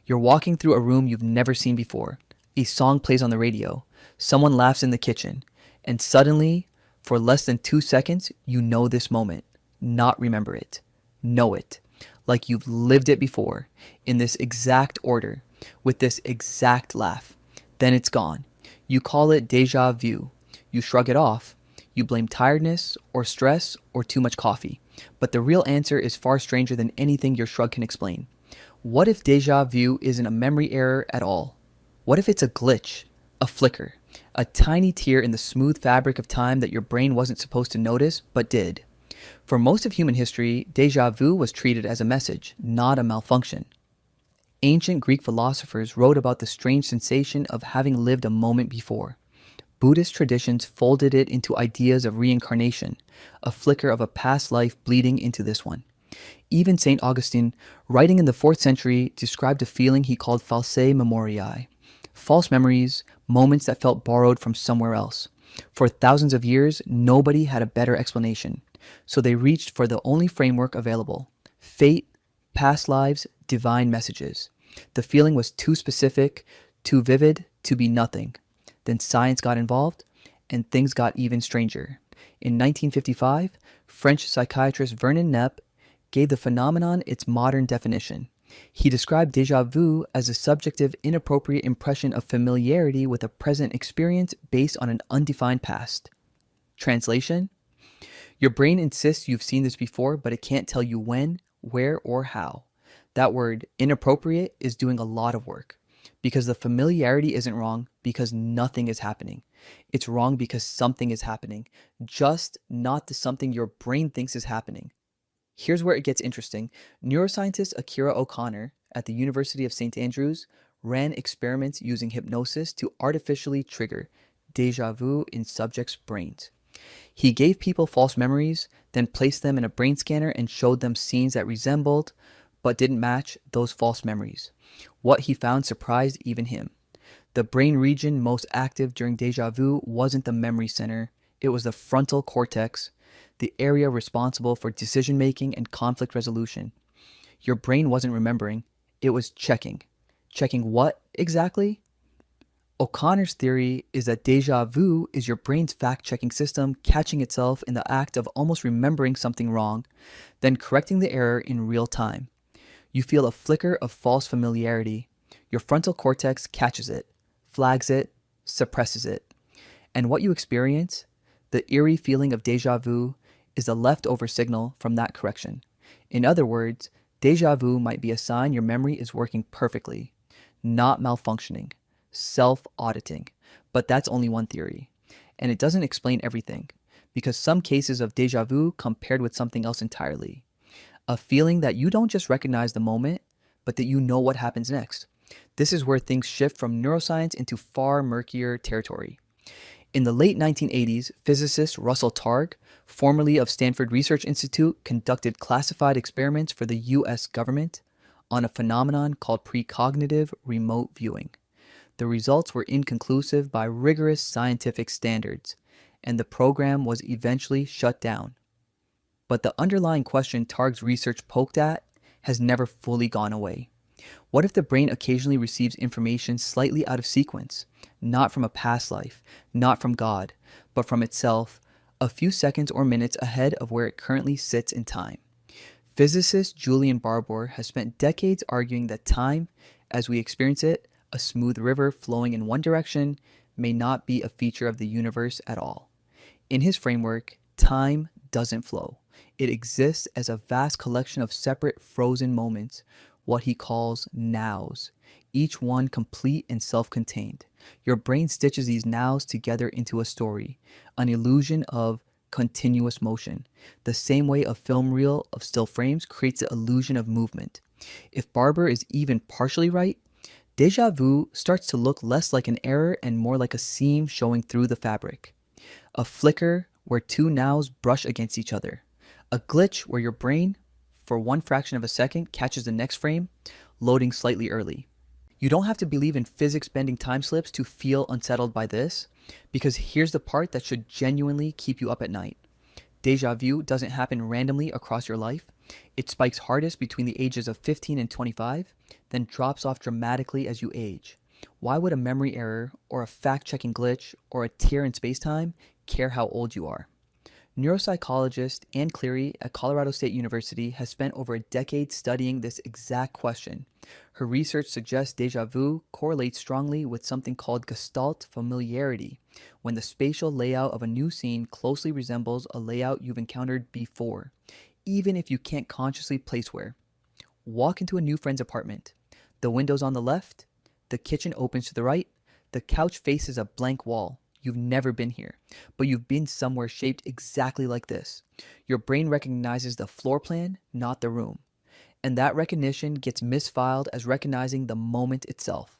You're walking through a room you've never seen before. A song plays on the radio. Someone laughs in the kitchen. And suddenly, for less than 2 seconds, you know this moment. Not remember it. Know it. Like you've lived it before. In this exact order. With this exact laugh. Then it's gone. You call it déjà vu. You shrug it off. You blame tiredness or stress or too much coffee. But the real answer is far stranger than anything your shrug can explain. What if déjà vu isn't a memory error at all? What if it's a glitch, a flicker, a tiny tear in the smooth fabric of time that your brain wasn't supposed to notice but did? For most of human history, déjà vu was treated as a message, not a malfunction. Ancient Greek philosophers wrote about the strange sensation of having lived a moment before. Buddhist traditions folded it into ideas of reincarnation, a flicker of a past life bleeding into this one. Even St. Augustine, writing in the 4th century, described a feeling he called falsae memoriae, false memories, moments that felt borrowed from somewhere else. For thousands of years, nobody had a better explanation, so they reached for the only framework available: fate, past lives, divine messages. The feeling was too specific, too vivid to be nothing. Then science got involved, and things got even stranger. In 1955, French psychiatrist Vernon Knepp gave the phenomenon its modern definition. He described déjà vu as a subjective, inappropriate impression of familiarity with a present experience based on an undefined past. Translation: your brain insists you've seen this before, but it can't tell you when, where, or how. That word, inappropriate, is doing a lot of work. Because the familiarity isn't wrong because nothing is happening. It's wrong because something is happening, just not the something your brain thinks is happening. Here's where it gets interesting. Neuroscientist Akira O'Connor at the University of St. Andrews ran experiments using hypnosis to artificially trigger déjà vu in subjects' brains. He gave people false memories, then placed them in a brain scanner and showed them scenes that resembled but didn't match those false memories. What he found surprised even him. The brain region most active during déjà vu wasn't the memory center, it was the frontal cortex, the area responsible for decision making and conflict resolution. Your brain wasn't remembering, it was checking. Checking what exactly? O'Connor's theory is that déjà vu is your brain's fact-checking system catching itself in the act of almost remembering something wrong, then correcting the error in real time. You feel a flicker of false familiarity. Your frontal cortex catches it, flags it, suppresses it. And what you experience, the eerie feeling of déjà vu, is a leftover signal from that correction. In other words, déjà vu might be a sign your memory is working perfectly, not malfunctioning, self-auditing. But that's only one theory. And it doesn't explain everything, because some cases of déjà vu come paired with something else entirely. A feeling that you don't just recognize the moment, but that you know what happens next. This is where things shift from neuroscience into far murkier territory. In the late 1980s, physicist Russell Targ, formerly of Stanford Research Institute, conducted classified experiments for the US government on a phenomenon called precognitive remote viewing. The results were inconclusive by rigorous scientific standards, and the program was eventually shut down. But the underlying question Targ's research poked at has never fully gone away. What if the brain occasionally receives information slightly out of sequence, not from a past life, not from God, but from itself, a few seconds or minutes ahead of where it currently sits in time? Physicist Julian Barbour has spent decades arguing that time, as we experience it, a smooth river flowing in one direction, may not be a feature of the universe at all. In his framework, time doesn't flow. It exists as a vast collection of separate frozen moments, what he calls nows, each one complete and self-contained. Your brain stitches these nows together into a story, an illusion of continuous motion, the same way a film reel of still frames creates the illusion of movement. If Barbour is even partially right, déjà vu starts to look less like an error and more like a seam showing through the fabric. A flicker where two nows brush against each other. A glitch where your brain, for one fraction of a second, catches the next frame, loading slightly early. You don't have to believe in physics bending time slips to feel unsettled by this, because here's the part that should genuinely keep you up at night. Déjà vu doesn't happen randomly across your life. It spikes hardest between the ages of 15 and 25, then drops off dramatically as you age. Why would a memory error, or a fact-checking glitch, or a tear in space-time care how old you are? Neuropsychologist Anne Cleary at Colorado State University has spent over a decade studying this exact question. Her research suggests déjà vu correlates strongly with something called gestalt familiarity, when the spatial layout of a new scene closely resembles a layout you've encountered before, even if you can't consciously place where. Walk into a new friend's apartment. The window's on the left, the kitchen opens to the right, the couch faces a blank wall. You've never been here, but you've been somewhere shaped exactly like this. Your brain recognizes the floor plan, not the room. And that recognition gets misfiled as recognizing the moment itself.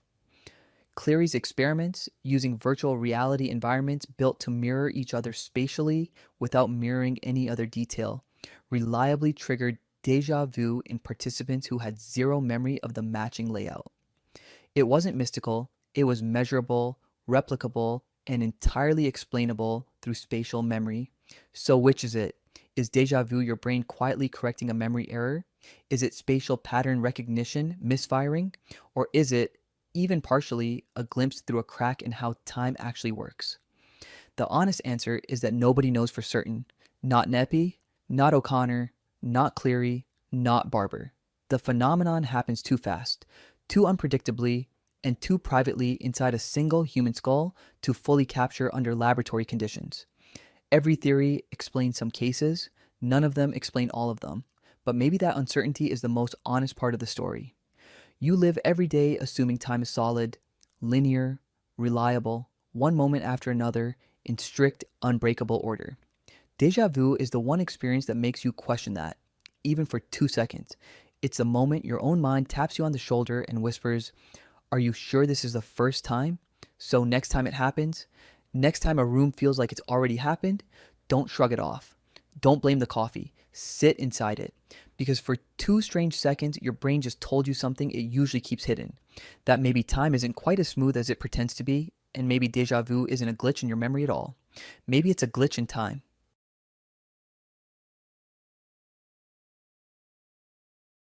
Cleary's experiments, using virtual reality environments built to mirror each other spatially without mirroring any other detail, reliably triggered déjà vu in participants who had zero memory of the matching layout. It wasn't mystical, it was measurable, replicable, and entirely explainable through spatial memory. So which is it? Is déjà vu your brain quietly correcting a memory error? Is it spatial pattern recognition misfiring? Or is it, even partially, a glimpse through a crack in how time actually works? The honest answer is that nobody knows for certain. Not Neppy, not O'Connor, not Cleary, not Barber. The phenomenon happens too fast, too unpredictably, and too privately inside a single human skull to fully capture under laboratory conditions. Every theory explains some cases, none of them explain all of them, but maybe that uncertainty is the most honest part of the story. You live every day assuming time is solid, linear, reliable, one moment after another, in strict, unbreakable order. Déjà vu is the one experience that makes you question that, even for 2 seconds. It's the moment your own mind taps you on the shoulder and whispers, "Are you sure this is the first time? So next time it happens, next time a room feels like it's already happened, don't shrug it off. Don't blame the coffee. Sit inside it." Because for 2 strange seconds, your brain just told you something it usually keeps hidden. That maybe time isn't quite as smooth as it pretends to be, and maybe déjà vu isn't a glitch in your memory at all. Maybe it's a glitch in time.